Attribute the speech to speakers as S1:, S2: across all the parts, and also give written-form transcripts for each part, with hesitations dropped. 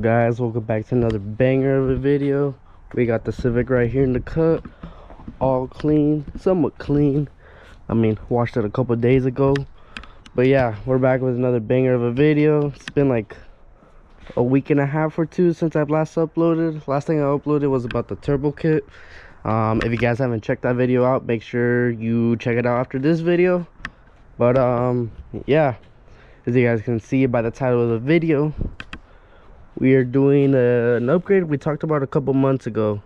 S1: guys, welcome back to another banger of a video. We got the Civic right here in the cut, all clean, somewhat clean. I mean, washed it a couple days ago, but yeah, we're back with another banger of a video. It's been like a week and a half or two since I've last uploaded. Last thing I uploaded was about the turbo kit. If you guys haven't checked that video out, make sure you check it out after this video. But yeah, as you guys can see by the title of the video, we are doing an upgrade we talked about a couple months ago.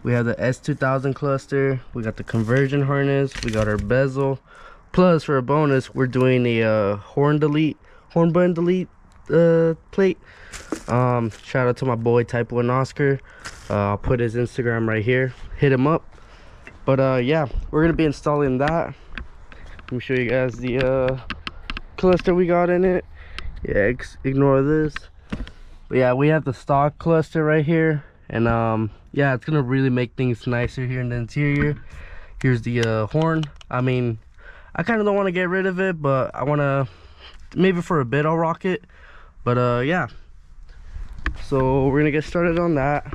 S1: We have the S2000 cluster, we got the conversion harness, we got our bezel, plus for a bonus we're doing a horn button delete plate. Shout out to my boy Typo and Oscar. I'll put his Instagram right here, hit him up. But yeah, we're gonna be installing that. Let me show you guys the cluster we got in it. Yeah, ignore this. But yeah, we have the stock cluster right here, and yeah, it's gonna really make things nicer here in the interior. Here's the horn. I mean, I kind of don't want to get rid of it, but I want to, maybe for a bit I'll rock it. But yeah, so we're gonna get started on that.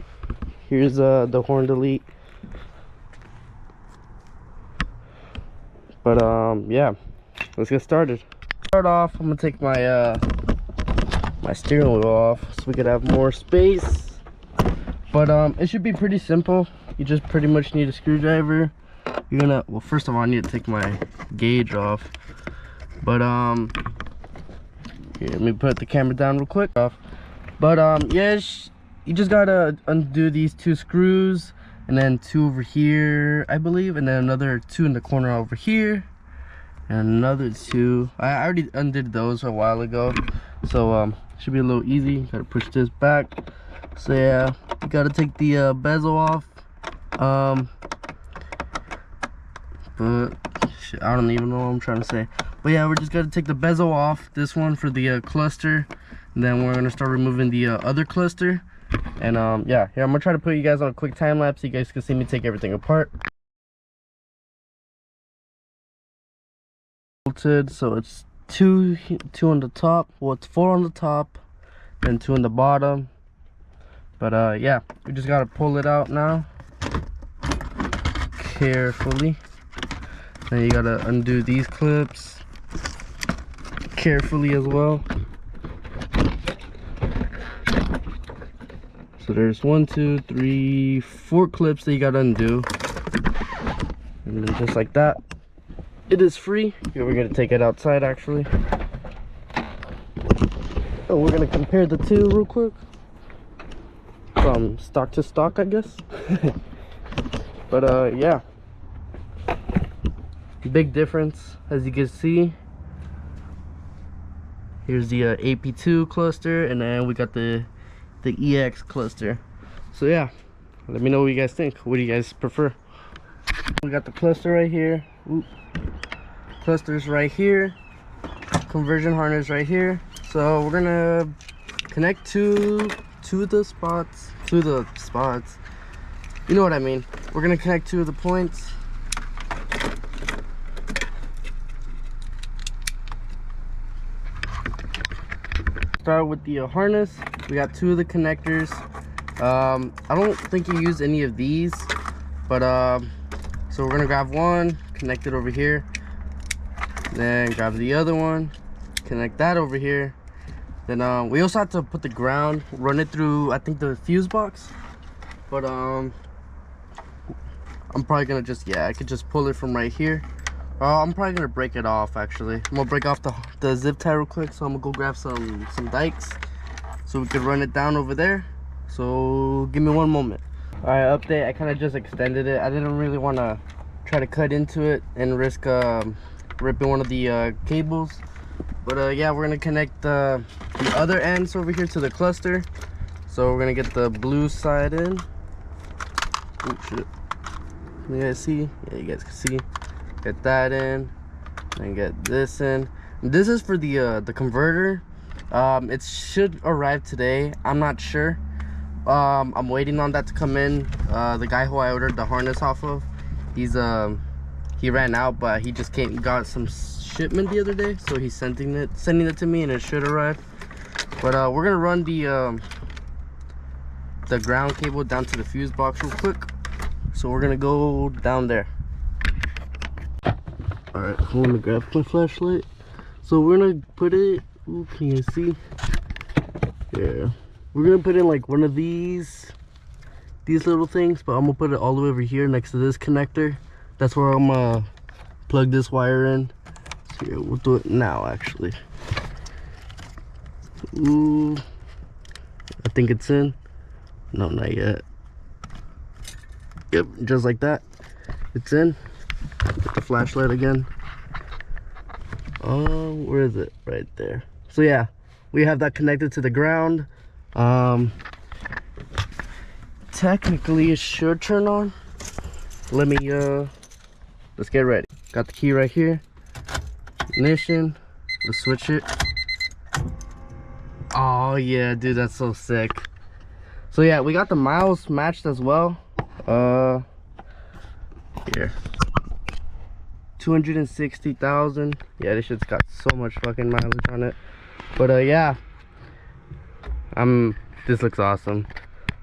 S1: Here's the horn delete. But yeah, let's get started. Start off, I'm gonna take my my steering wheel off so we could have more space. But it should be pretty simple. You just pretty much need a screwdriver. You're gonna, well, first of all, I need to take my gauge off. But here, let me put the camera down real quick. But yes, you just gotta undo these two screws, and then two over here, I believe, and then another two in the corner over here, and another two. I already undid those a while ago, so should be a little easy. Gotta push this back. So yeah, you gotta take the bezel off. But shit, I don't even know what I'm trying to say. But yeah, we're just gonna take the bezel off, this one for the cluster, and then we're gonna start removing the other cluster. And yeah, here I'm gonna try to put you guys on a quick time lapse so you guys can see me take everything apart. So it's two on the top, well, it's 4 on the top, then 2 on the bottom. But yeah, we just gotta pull it out now carefully. Then you gotta undo these clips carefully as well. So there's 1, 2, 3, 4 clips that you gotta undo, and then just like that, it is free. Here, we're gonna take it outside actually. Oh, we're gonna compare the two real quick from stock to stock, I guess. But yeah, big difference as you can see. Here's the AP2 cluster, and then we got the EX cluster. So yeah, let me know what you guys think. What do you guys prefer? We got the cluster right here. Oop. Clusters right here, conversion harness right here. So we're gonna connect to the spots, you know what I mean. We're gonna connect 2 of the points. Start with the harness. We got 2 of the connectors. I don't think you use any of these, but so we're gonna grab one, connect it over here, then grab the other one, connect that over here. Then we also have to put the ground, run it through, I think, the fuse box. But I'm probably gonna just, yeah, I could just pull it from right here. I'm probably gonna break it off actually. I'm gonna break off the zip tie real quick, so I'm gonna go grab some dikes so we could run it down over there. So give me one moment. All right, update. I kind of just extended it. I didn't really want to try to cut into it and risk ripping one of the cables. But yeah, we're gonna connect the other ends over here to the cluster. So we're gonna get the blue side in. Oh shit! You guys see? Yeah, you guys can see. Get that in, and get this in. And this is for the converter. It should arrive today. I'm not sure. I'm waiting on that to come in. The guy who I ordered the harness off of, he ran out, but he just got some shipment the other day, so he's sending it to me, and it should arrive. But we're gonna run the the ground cable down to the fuse box real quick. So we're gonna go down there. All right, I'm gonna grab my flashlight. So we're gonna put it, ooh, can you see? Yeah, we're gonna put in like one of these little things, but I'm gonna put it all the way over here next to this connector. That's where I'm gonna plug this wire in. So yeah, we'll do it now actually. Ooh, I think it's in. No, not yet. Yep, just like that. It's in. Put the flashlight again. Oh, where is it? Right there. So yeah, we have that connected to the ground. Technically it should turn on. Let me let's get ready. Got the key right here. Ignition. Let's switch it. Oh yeah, dude, that's so sick. So yeah, we got the miles matched as well. Here, 260,000. Yeah, this shit's got so much fucking mileage on it. But yeah, this looks awesome.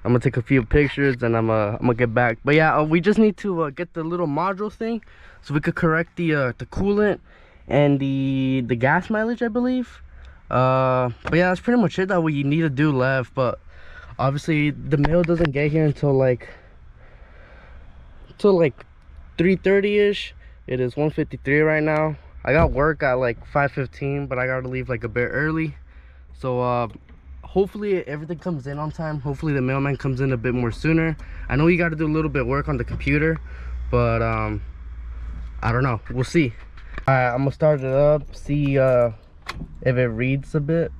S1: I'm gonna take a few pictures and I'm gonna get back. But yeah, we just need to get the little module thing so we could correct the coolant and the gas mileage, I believe. But yeah, that's pretty much it that we need to do left. But obviously the mail doesn't get here until like 3:30ish. It is 1:53 right now. I got work at like 5:15, but I gotta leave like a bit early. So hopefully everything comes in on time. Hopefully the mailman comes in a bit more sooner. I know you got to do a little bit of work on the computer, but I don't know, we'll see. All right, I'm gonna start it up, see if it reads a bit.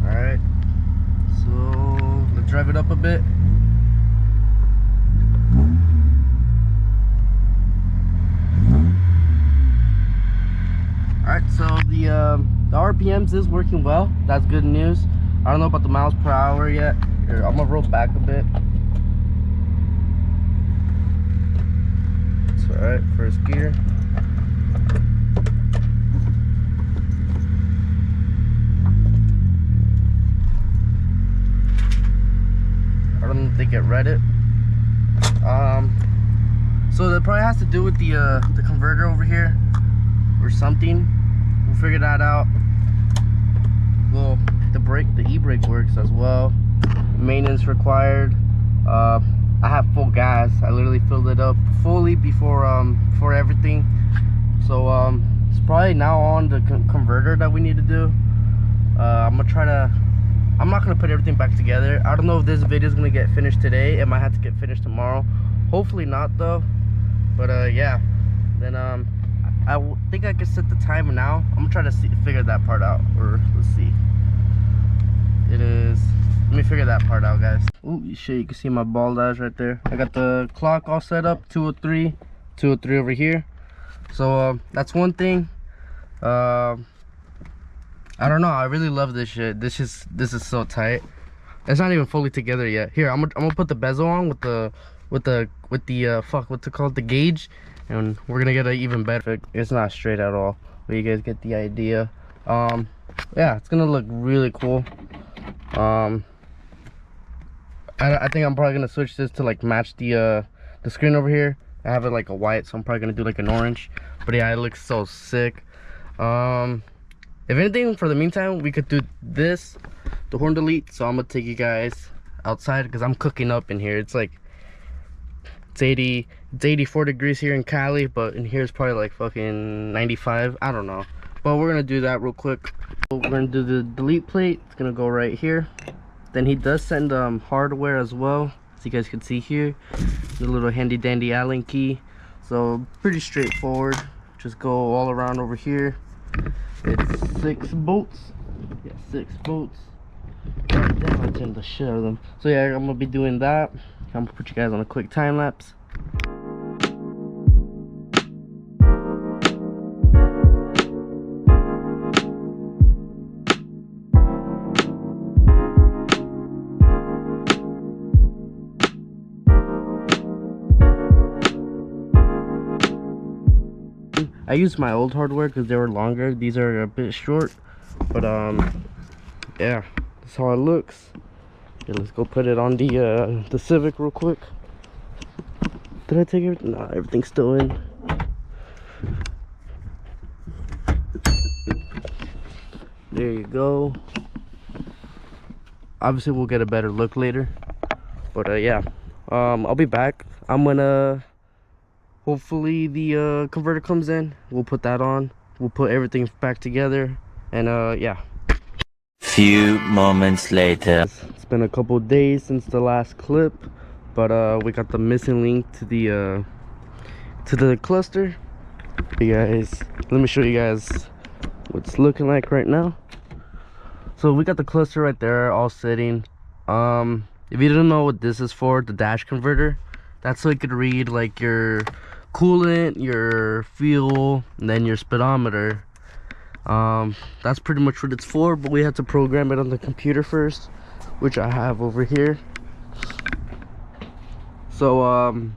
S1: All right, so let's drive it up a bit. All right, so the RPMs is working well. That's good news. I don't know about the miles per hour yet. Here, I'm gonna roll back a bit. It's all right, first gear. I don't think it read it. So that probably has to do with the converter over here or something. We'll figure that out. Well, the e-brake works as well. Maintenance required. I have full gas. I literally filled it up fully before everything. So it's probably now on the converter that we need to do. I'm not gonna put everything back together. I don't know if this video is gonna get finished today. It might have to get finished tomorrow. Hopefully not though. But yeah, then I think I can set the timer now. I'm gonna try to figure that part out, or let's see. It is. Let me figure that part out, guys. Oh shit! You can see my bald ass right there. I got the clock all set up. 203, 203 over here. So that's one thing. I don't know. I really love this shit. This is so tight. It's not even fully together yet. Here, I'm gonna put the bezel on with the fuck, what's it called? The gauge. And we're gonna get an even better. It's not straight at all, but you guys get the idea. Yeah, it's gonna look really cool. I think I'm probably gonna switch this to like match the screen over here. I have it like a white, so I'm probably gonna do like an orange. But yeah, it looks so sick. If anything, for the meantime, we could do this, the horn delete. So I'm gonna take you guys outside because I'm cooking up in here. It's 84 degrees here in Cali, but in here it's probably like fucking 95. I don't know, but we're gonna do that real quick. We're gonna do the delete plate. It's gonna go right here. Then he does send hardware as well, as you guys can see here, the little handy dandy Allen key. So pretty straightforward. Just go all around over here. It's 6 bolts. Yeah, 6 bolts. God damn, I turned the shit out of them. So yeah, I'm gonna be doing that. I'm gonna put you guys on a quick time lapse. I used my old hardware because they were longer. These are a bit short, but yeah, That's how it looks. Okay, let's go put it on the Civic real quick. Did I take everything? Nah, everything's still in. There you go. Obviously we'll get a better look later, but yeah, I'll be back. I'm gonna, hopefully the converter comes in, we'll put that on, we'll put everything back together, and yeah.
S2: Few moments later.
S1: It's been a couple days since the last clip, but we got the missing link to the cluster. You guys, let me show you guys what it's looking like right now. So we got the cluster right there all sitting. If you don't know what this is for, the dash converter, that's so it could read like your coolant, your fuel, and then your speedometer. That's pretty much what it's for, but we had to program it on the computer first, which I have over here. So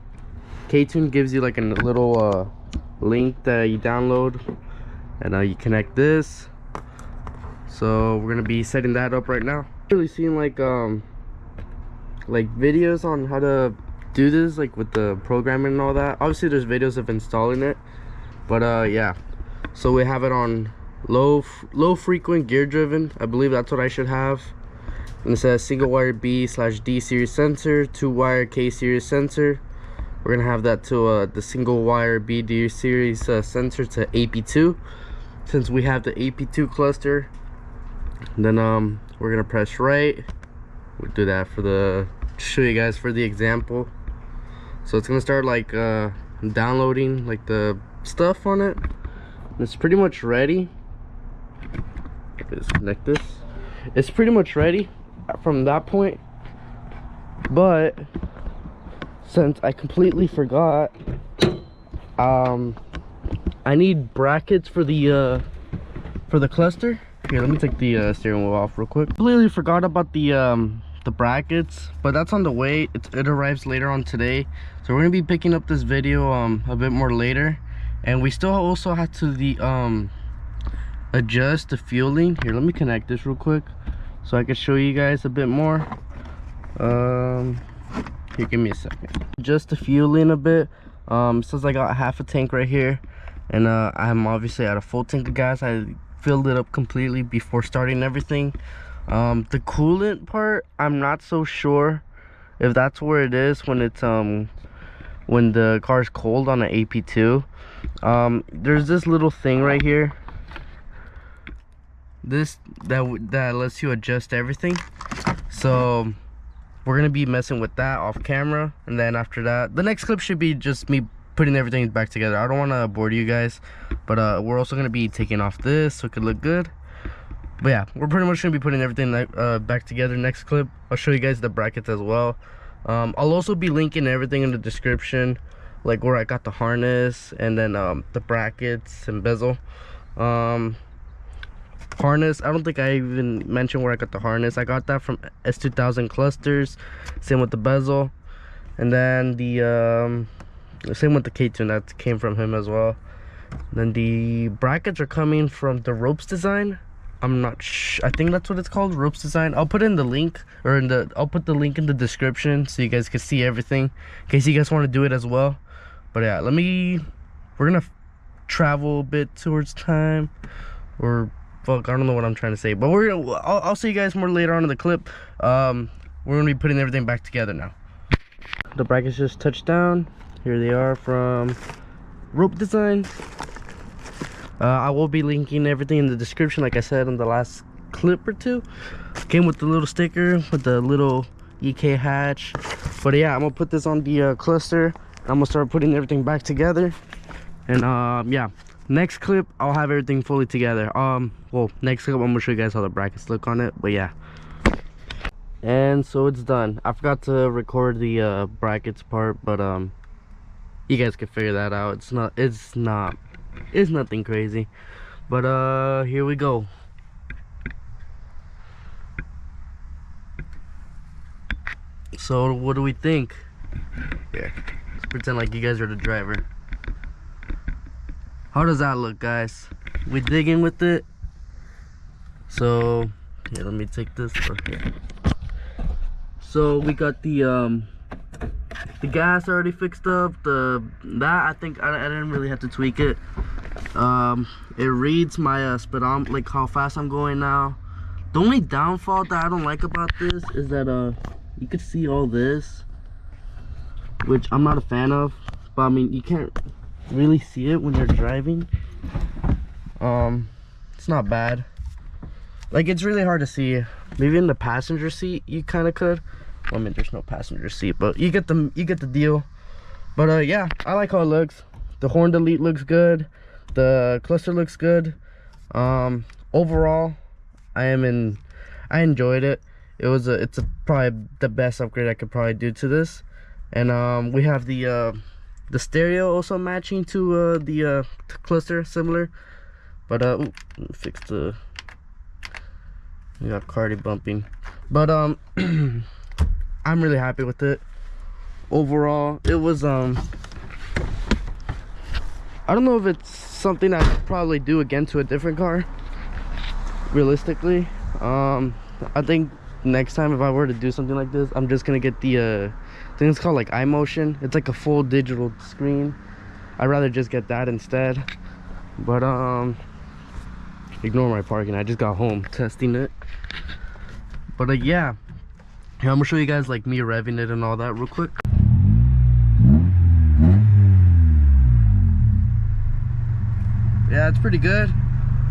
S1: K-Tune gives you like a little link that you download, and you connect this. So we're gonna be setting that up right now. Really seeing like videos on how to do this, like with the programming and all that. Obviously there's videos of installing it, but yeah. So we have it on low frequent gear driven. I believe that's what I should have. And it says single wire B/D series sensor, 2-wire K series sensor. We're gonna have that to the single wire BD series sensor to AP2, since we have the AP2 cluster. And then we're gonna press right. We'll do that for the, show you guys for the example. So it's gonna start like downloading like the stuff on it. And it's pretty much ready. Disconnect this. It's pretty much ready from that point, but since I completely forgot, I need brackets for the cluster. Here, let me take the steering wheel off real quick. Completely forgot about the brackets, but that's on the way. It arrives later on today, so we're gonna be picking up this video a bit more later. And we still also have to adjust the fueling. Here, let me connect this real quick so I can show you guys a bit more. Here, give me a second. Adjust the fueling a bit. Since I got half a tank right here, and I'm obviously at a full tank of gas. I filled it up completely before starting everything. The coolant part, I'm not so sure if that's where it is when it's when the car's cold on an AP2. There's this little thing right here, that lets you adjust everything. So we're gonna be messing with that off camera, and then after that, the next clip should be just me putting everything back together. I don't want to bore you guys, but we're also gonna be taking off this so it could look good. But yeah, we're pretty much gonna be putting everything back together. Next clip, I'll show you guys the brackets as well. I'll also be linking everything in the description, like where I got the harness, and then the brackets and bezel. Harness, I don't think I even mentioned where I got the harness. I got that from S2000 clusters. Same with the bezel, and then the same with the K-Tune, that came from him as well. And then the brackets are coming from the Ropes Design. I'm not I think that's what it's called, Ropes Design. I'll put in the link, or I'll put the link in the description so you guys can see everything in case you guys want to do it as well. But yeah, we're gonna travel a bit towards time, or fuck, I don't know what I'm trying to say, but I'll see you guys more later on in the clip. We're gonna be putting everything back together now. The brackets just touched down. Here they are from Rope Design. I will be linking everything in the description, like I said in the last clip or two. Came with the little sticker with the little EK hatch. But yeah, I'm gonna put this on the cluster. I'm gonna start putting everything back together, and yeah, next clip I'll have everything fully together. Well, next clip I'm gonna show you guys how the brackets look on it. But yeah, and so it's done. I forgot to record the brackets part, but you guys can figure that out. It's nothing crazy. But here we go. So what do we think? Here, let's pretend like you guys are the driver. How does that look, guys? We dig in with it. So Here, let me take this for here. So we got the gas already fixed up. I think I didn't really have to tweak it. It reads my speedometer, like how fast I'm going now. The only downfall that I don't like about this is that you could see all this, which I'm not a fan of. But I mean, you can't really see it when you're driving. It's not bad. Like, it's really hard to see. Maybe in the passenger seat you kind of could. Well, I mean, there's no passenger seat, but you get the deal. But yeah, I like how it looks. The horn delete looks good. The cluster looks good. Overall, I enjoyed it. It's probably the best upgrade I could probably do to this. And we have the stereo also matching to the cluster, similar. But ooh, let me fix the. We got Cardi bumping, but I'm really happy with it. Overall, it was I don't know if it's something I could probably do again to a different car. Realistically, I think next time if I were to do something like this, I'm just gonna get the I think it's called like iMotion. It's like a full digital screen. I'd rather just get that instead. But ignore my parking, I just got home testing it. But yeah, here, I'm gonna show you guys like me revving it and all that real quick. Yeah, it's pretty good.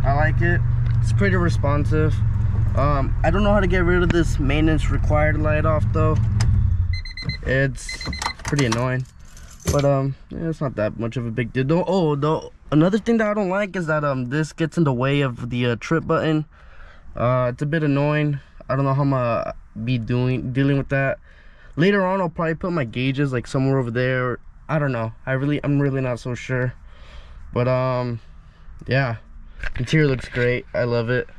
S1: I like it. It's pretty responsive. I don't know how to get rid of this maintenance required light off though. It's pretty annoying. But yeah, it's not that much of a big deal. Another thing that I don't like is that this gets in the way of the trip button. It's a bit annoying. I don't know how I'm gonna be dealing with that. Later on, I'll probably put my gauges like somewhere over there. I don't know. I'm really not so sure. But yeah, interior looks great. I love it.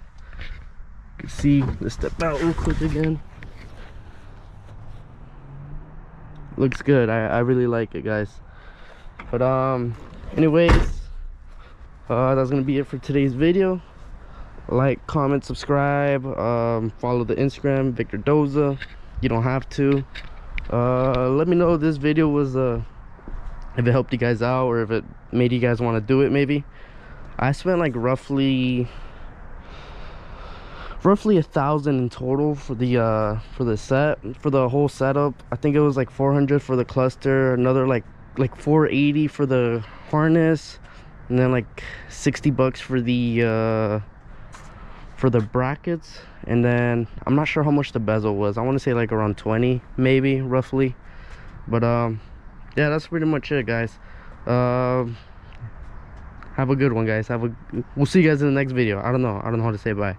S1: You can see. Let's step out real quick again. Looks good. I really like it, guys. But anyways, that's gonna be it for today's video. Like, comment, subscribe, follow the Instagram, Victor Doza. You don't have to. Let me know if this video was if it helped you guys out, or if it made you guys want to do it. Maybe I spent like roughly $1,000 in total for the whole setup. I think it was like 400 for the cluster, another like 480 for the harness, and then like 60 bucks for the brackets. And then I'm not sure how much the bezel was. I want to say like around 20 maybe, roughly. But yeah, that's pretty much it, guys. Have a good one, guys. We'll see you guys in the next video. I don't know how to say bye.